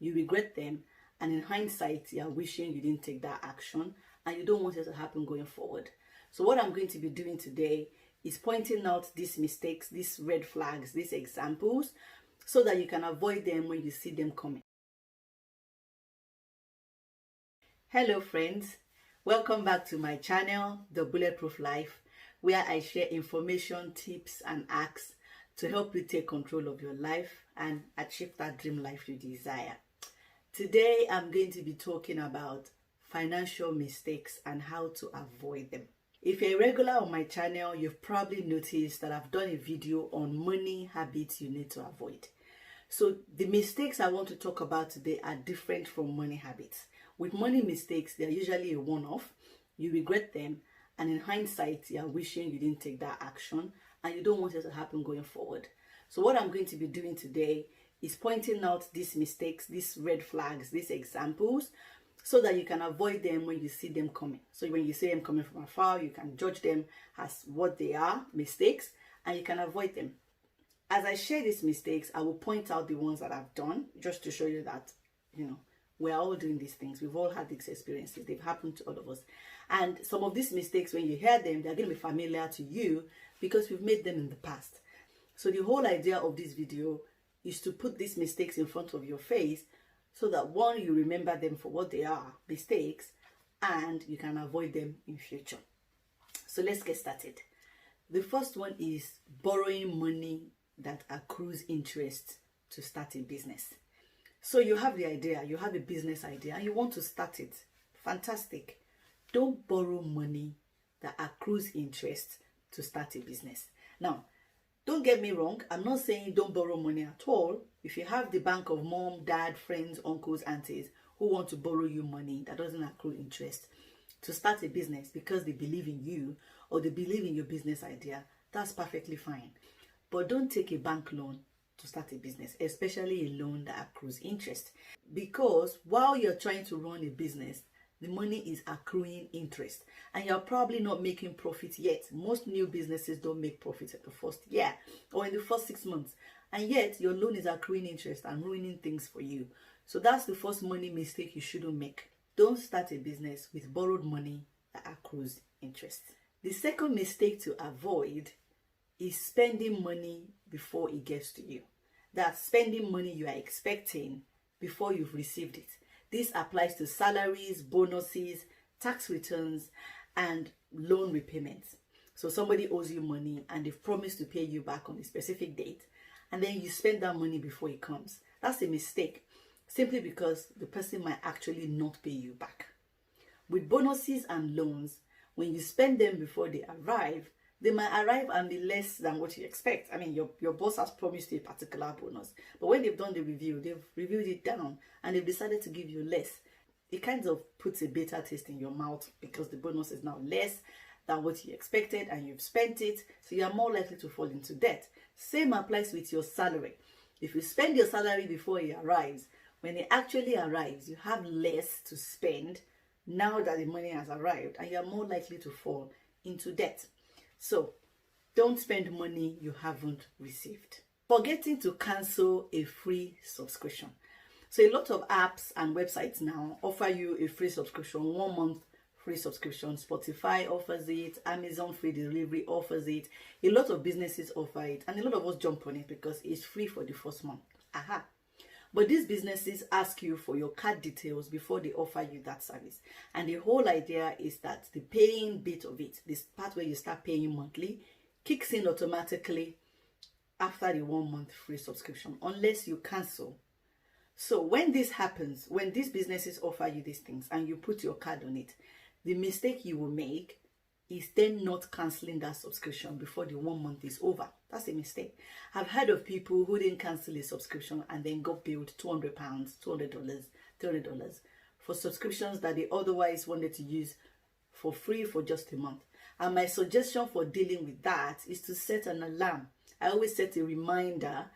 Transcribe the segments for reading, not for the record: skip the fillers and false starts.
you regret them, and in hindsight, you are wishing you didn't take that action, and you don't want it to happen going forward. So what I'm going to be doing today is pointing out these mistakes, these red flags, these examples, so that you can avoid them when you see them coming. Hello friends, welcome back to my channel, The Bulletproof Life, where I share information, tips and hacks to help you take control of your life and achieve that dream life you desire. Today I'm going to be talking about financial mistakes and how to avoid them. If you're a regular on my channel, you've probably noticed that I've done a video on money habits you need to avoid. So the mistakes I want to talk about today are different from money habits. With money mistakes, they're usually a one-off. You regret them, and in hindsight, you're wishing you didn't take that action, and you don't want it to happen going forward. So what I'm going to be doing today is pointing out these mistakes, these red flags, these examples, so that you can avoid them when you see them coming. So when you see them coming from afar, you can judge them as what they are, mistakes, and you can avoid them. As I share these mistakes, I will point out the ones that I've done, just to show you that, we're all doing these things. We've all had these experiences. They've happened to all of us. And some of these mistakes, when you hear them, they're going to be familiar to you because we've made them in the past. So the whole idea of this video is to put these mistakes in front of your face so that one, you remember them for what they are, mistakes, and you can avoid them in future. So let's get started. The first one is borrowing money that accrues interest to start a business. So you have the idea, you have a business idea and you want to start it. Fantastic. Don't borrow money that accrues interest to start a business. Now, don't get me wrong. I'm not saying don't borrow money at all. If you have the bank of mom, dad, friends, uncles, aunties who want to borrow you money that doesn't accrue interest to start a business because they believe in you or they believe in your business idea, that's perfectly fine. But don't take a bank loan to start a business, especially a loan that accrues interest. Because while you're trying to run a business, the money is accruing interest and you're probably not making profit yet. Most new businesses don't make profit at the first year or in the first 6 months. And yet your loan is accruing interest and ruining things for you. So that's the first money mistake you shouldn't make. Don't start a business with borrowed money that accrues interest. The second mistake to avoid is spending money before it gets to you. That's spending money you are expecting before you've received it. This applies to salaries, bonuses, tax returns, and loan repayments. So somebody owes you money and they've promised to pay you back on a specific date, and then you spend that money before it comes. That's a mistake, simply because the person might actually not pay you back. With bonuses and loans, when you spend them before they arrive, they might arrive and be less than what you expect. I mean, your boss has promised you a particular bonus, but when they've done the review, they've reviewed it down and they've decided to give you less. It kind of puts a bitter taste in your mouth because the bonus is now less than what you expected and you've spent it, so you are more likely to fall into debt. Same applies with your salary. If you spend your salary before it arrives, when it actually arrives, you have less to spend now that the money has arrived, and you are more likely to fall into debt. So, don't spend money you haven't received. Forgetting to cancel a free subscription. So a lot of apps and websites now offer you a free subscription, 1 month free subscription. Spotify offers it, Amazon free delivery offers it. A lot of businesses offer it, and a lot of us jump on it because it's free for the first month. Aha. But these businesses ask you for your card details before they offer you that service. And the whole idea is that the paying bit of it, this part where you start paying monthly, kicks in automatically after the 1 month free subscription, unless you cancel. So when this happens, when these businesses offer you these things and you put your card on it, the mistake you will make is then not cancelling that subscription before the 1 month is over. That's a mistake. I've heard of people who didn't cancel a subscription and then got billed £200, $200, $300 for subscriptions that they otherwise wanted to use for free for just a month. And my suggestion for dealing with that is to set an alarm. I always set a reminder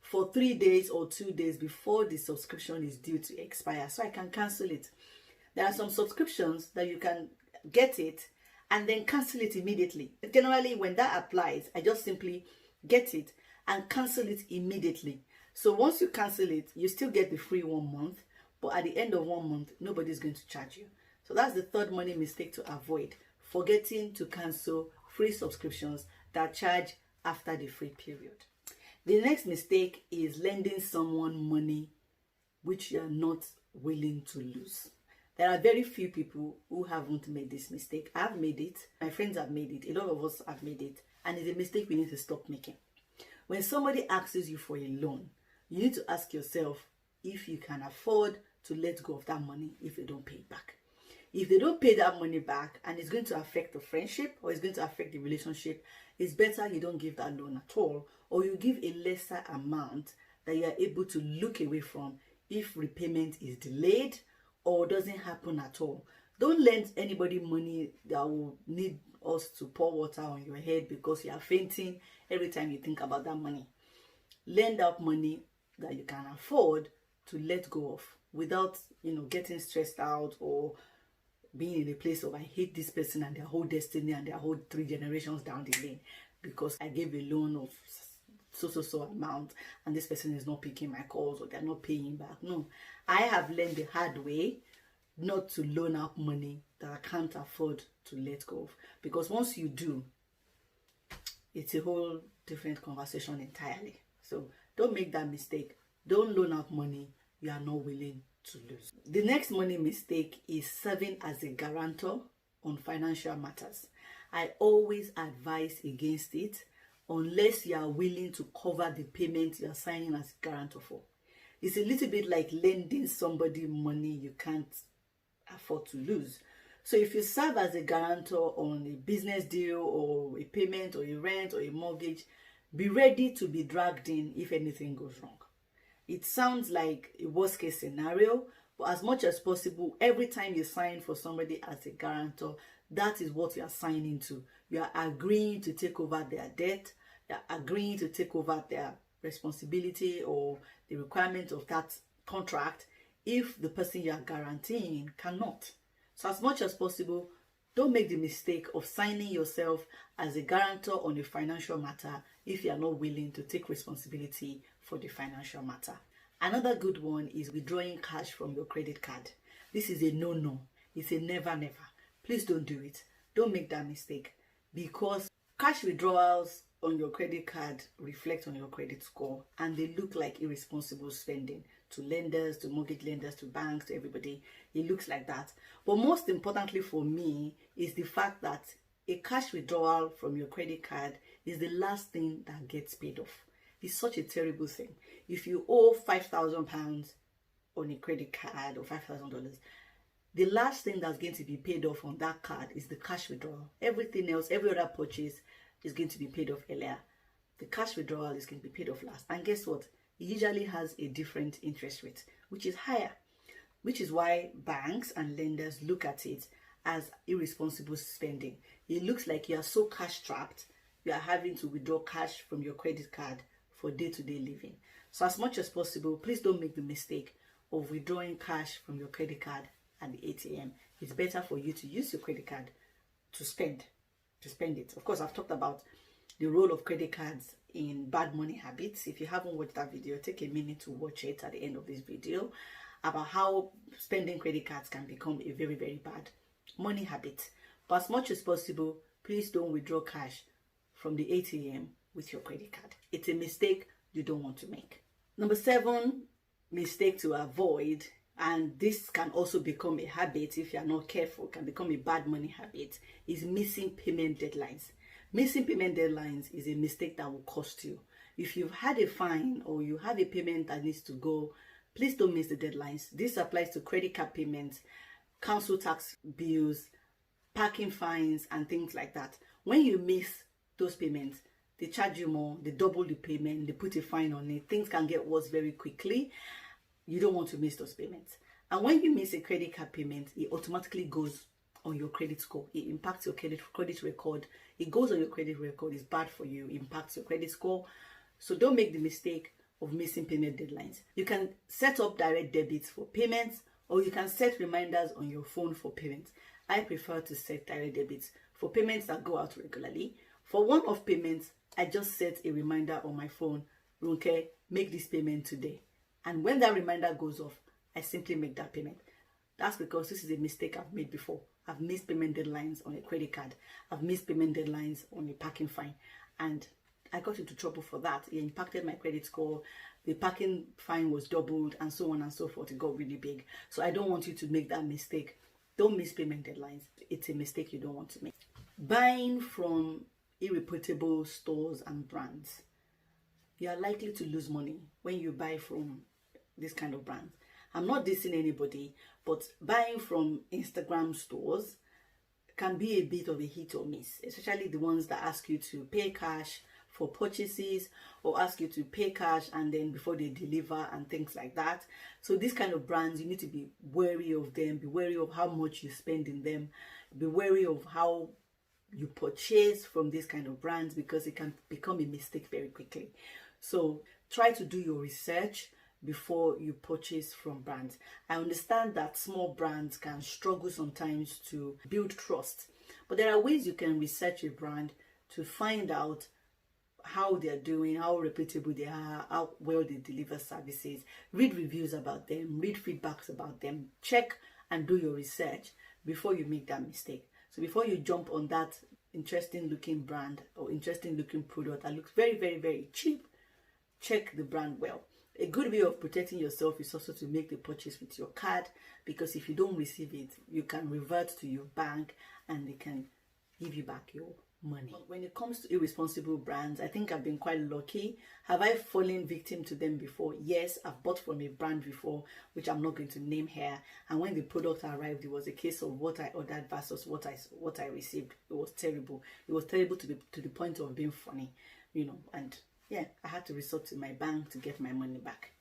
for 3 days or 2 days before the subscription is due to expire, so I can cancel it. There are some subscriptions that you can get it and then cancel it immediately. Generally, when that applies, I just simply get it and cancel it immediately. So once you cancel it, you still get the free 1 month, but at the end of 1 month, nobody's going to charge you. So that's the third money mistake to avoid: forgetting to cancel free subscriptions that charge after the free period. The next mistake is lending someone money which you are not willing to lose. There are very few people who haven't made this mistake. I've made it. My friends have made it. A lot of us have made it. And it's a mistake we need to stop making. When somebody asks you for a loan, you need to ask yourself if you can afford to let go of that money if they don't pay it back. If they don't pay that money back and it's going to affect the friendship or it's going to affect the relationship, it's better you don't give that loan at all, or you give a lesser amount that you are able to look away from if repayment is delayed or doesn't happen at all. Don't lend anybody money that will need us to pour water on your head because you are fainting every time you think about that money. Lend out money that you can afford to let go of without, getting stressed out or being in a place of I hate this person and their whole destiny and their whole 3 generations down the lane because I gave a loan of so amount and this person is not picking my calls or they're not paying back. No, I have learned the hard way not to loan out money that I can't afford to let go of, because once you do, it's a whole different conversation entirely. So don't make that mistake. Don't loan out money you are not willing to lose. The next money mistake is serving as a guarantor on financial matters. I always advise against it unless you are willing to cover the payment you are signing as a guarantor for. It's a little bit like lending somebody money you can't afford to lose. So if you serve as a guarantor on a business deal or a payment or a rent or a mortgage, be ready to be dragged in if anything goes wrong. It sounds like a worst case scenario, but as much as possible, every time you sign for somebody as a guarantor, that is what you are signing to. You are agreeing to take over their debt. You are agreeing to take over their responsibility or the requirement of that contract if the person you are guaranteeing cannot. So as much as possible, don't make the mistake of signing yourself as a guarantor on a financial matter if you are not willing to take responsibility for the financial matter. Another good one is withdrawing cash from your credit card. This is a no-no. It's a never. Please don't do it. Don't make that mistake, because cash withdrawals on your credit card reflect on your credit score and they look like irresponsible spending to lenders, to mortgage lenders, to banks, to everybody. It looks like that. But most importantly for me is the fact that a cash withdrawal from your credit card is the last thing that gets paid off. It's such a terrible thing. If you owe £5,000 on a credit card or $5,000, the last thing that's going to be paid off on that card is the cash withdrawal. Everything else, every other purchase is going to be paid off earlier. The cash withdrawal is going to be paid off last. And guess what? It usually has a different interest rate, which is higher, which is why banks and lenders look at it as irresponsible spending. It looks like you are so cash trapped, you are having to withdraw cash from your credit card for day-to-day living. So as much as possible, please don't make the mistake of withdrawing cash from your credit card at the ATM. It's better for you to use your credit card to spend it. Of course, I've talked about the role of credit cards in bad money habits. If you haven't watched that video, take a minute to watch it at the end of this video, about how spending credit cards can become a very, very bad money habit. But as much as possible, please don't withdraw cash from the ATM with your credit card. It's a mistake you don't want to make. Number 7 mistake to avoid, and this can also become a habit if you are not careful, can become a bad money habit, is missing payment deadlines. Missing payment deadlines is a mistake that will cost you. If you've had a fine or you have a payment that needs to go, please don't miss the deadlines. This applies to credit card payments, council tax bills, parking fines, and things like that. When you miss those payments, they charge you more, they double the payment, they put a fine on it. Things can get worse very quickly. You don't want to miss those payments. And when you miss a credit card payment, it automatically goes on your credit score. It impacts your credit record. It goes on your credit record. It's bad for you. It impacts your credit score. So don't make the mistake of missing payment deadlines. You can set up direct debits for payments, or you can set reminders on your phone for payments. I prefer to set direct debits for payments that go out regularly. For one-off payments, I just set a reminder on my phone. Ronke, make this payment today. And when that reminder goes off, I simply make that payment. That's because this is a mistake I've made before. I've missed payment deadlines on a credit card. I've missed payment deadlines on a parking fine. And I got into trouble for that. It impacted my credit score. The parking fine was doubled and so on and so forth. It got really big. So I don't want you to make that mistake. Don't miss payment deadlines. It's a mistake you don't want to make. Buying from irreputable stores and brands. You are likely to lose money when you buy from this kind of brands. I'm not dissing anybody, but buying from Instagram stores can be a bit of a hit or miss, especially the ones that ask you to pay cash for purchases or ask you to pay cash and then before they deliver and things like that. So these kind of brands, you need to be wary of them, be wary of how much you spend in them, be wary of how you purchase from these kind of brands, because it can become a mistake very quickly. So try to do your research before you purchase from brands. I understand that small brands can struggle sometimes to build trust, but there are ways you can research a brand to find out how they're doing, how reputable they are, how well they deliver services. Read reviews about them, read feedbacks about them, check and do your research before you make that mistake. So before you jump on that interesting looking brand or interesting looking product that looks very, very, very cheap, check the brand well. A good way of protecting yourself is also to make the purchase with your card, because if you don't receive it, you can revert to your bank and they can give you back your money. But when it comes to irresponsible brands, I think I've been quite lucky. Have I fallen victim to them before? Yes, I've bought from a brand before, which I'm not going to name here. And when the product arrived, it was a case of what I ordered versus what I received. It was terrible. It was terrible to the point of being funny, and yeah, I had to resort to my bank to get my money back.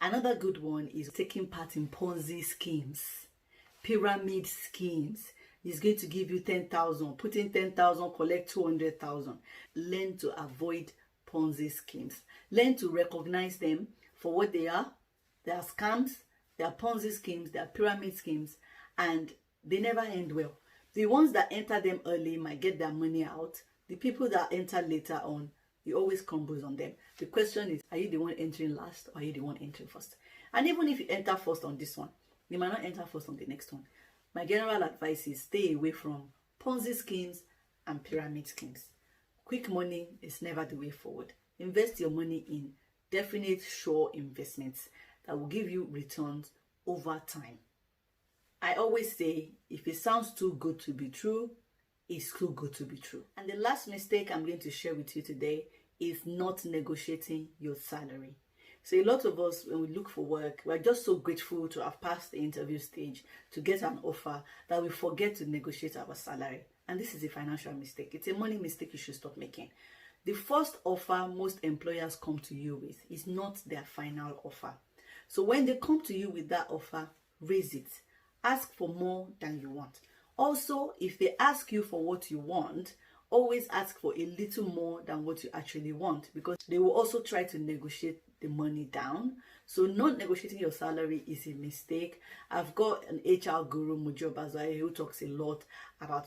Another good one is taking part in Ponzi schemes, pyramid schemes. It's going to give you 10,000, put in 10,000, collect 200,000. Learn to avoid Ponzi schemes. Learn to recognize them for what they are. They are scams, they are Ponzi schemes, they are pyramid schemes, and they never end well. The ones that enter them early might get their money out. The people that enter later on, it always crumbles on them. The question is, are you the one entering last or are you the one entering first? And even if you enter first on this one, you might not enter first on the next one. My general advice is stay away from Ponzi schemes and pyramid schemes. Quick money is never the way forward. Invest your money in definite, sure investments that will give you returns over time. I always say, if it sounds too good to be true, it's too good to be true. And the last mistake I'm going to share with you today is not negotiating your salary. So a lot of us, when we look for work, we're just so grateful to have passed the interview stage to get an offer that we forget to negotiate our salary. And this is a financial mistake. It's a money mistake you should stop making. The first offer most employers come to you with is not their final offer. So when they come to you with that offer, raise it. Ask for more than you want. Also, if they ask you for what you want, always ask for a little more than what you actually want, because they will also try to negotiate the money down. So not negotiating your salary is a mistake. I've got an HR guru, Mujo Bazai, who talks a lot about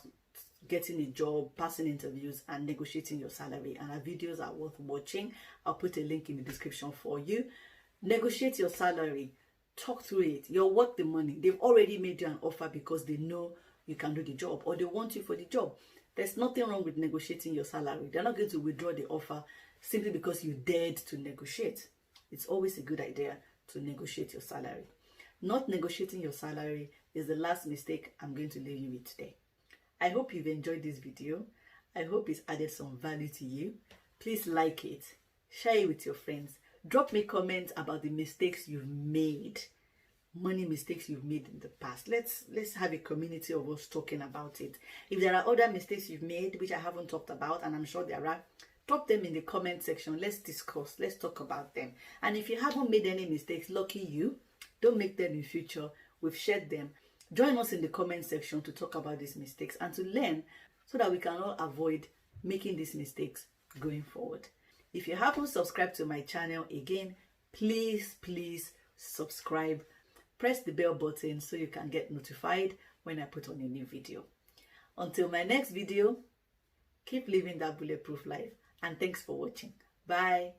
getting a job, passing interviews, and negotiating your salary. And our videos are worth watching. I'll put a link in the description for you. Negotiate your salary. Talk through it. You're worth the money. They've already made you an offer because they know you can do the job, or they want you for the job. There's nothing wrong with negotiating your salary. They're not going to withdraw the offer simply because you dared to negotiate. It's always a good idea to negotiate your salary. Not negotiating your salary is the last mistake I'm going to leave you with today. I hope you've enjoyed this video. I hope it's added some value to you. Please like it, share it with your friends. Drop me comments about the mistakes you've made, money mistakes you've made in the past. Let's have a community of us talking about it. If there are other mistakes you've made which I haven't talked about, and I'm sure there are, drop them in the comment section. Let's discuss, let's talk about them. And if you haven't made any mistakes, lucky you. Don't make them in future. We've shared them. Join us in the comment section to talk about these mistakes and to learn, so that we can all avoid making these mistakes going forward. If you haven't subscribed to my channel, again, please subscribe. Press the bell button so you can get notified when I put on a new video. Until my next video, keep living that bulletproof life, and thanks for watching. Bye.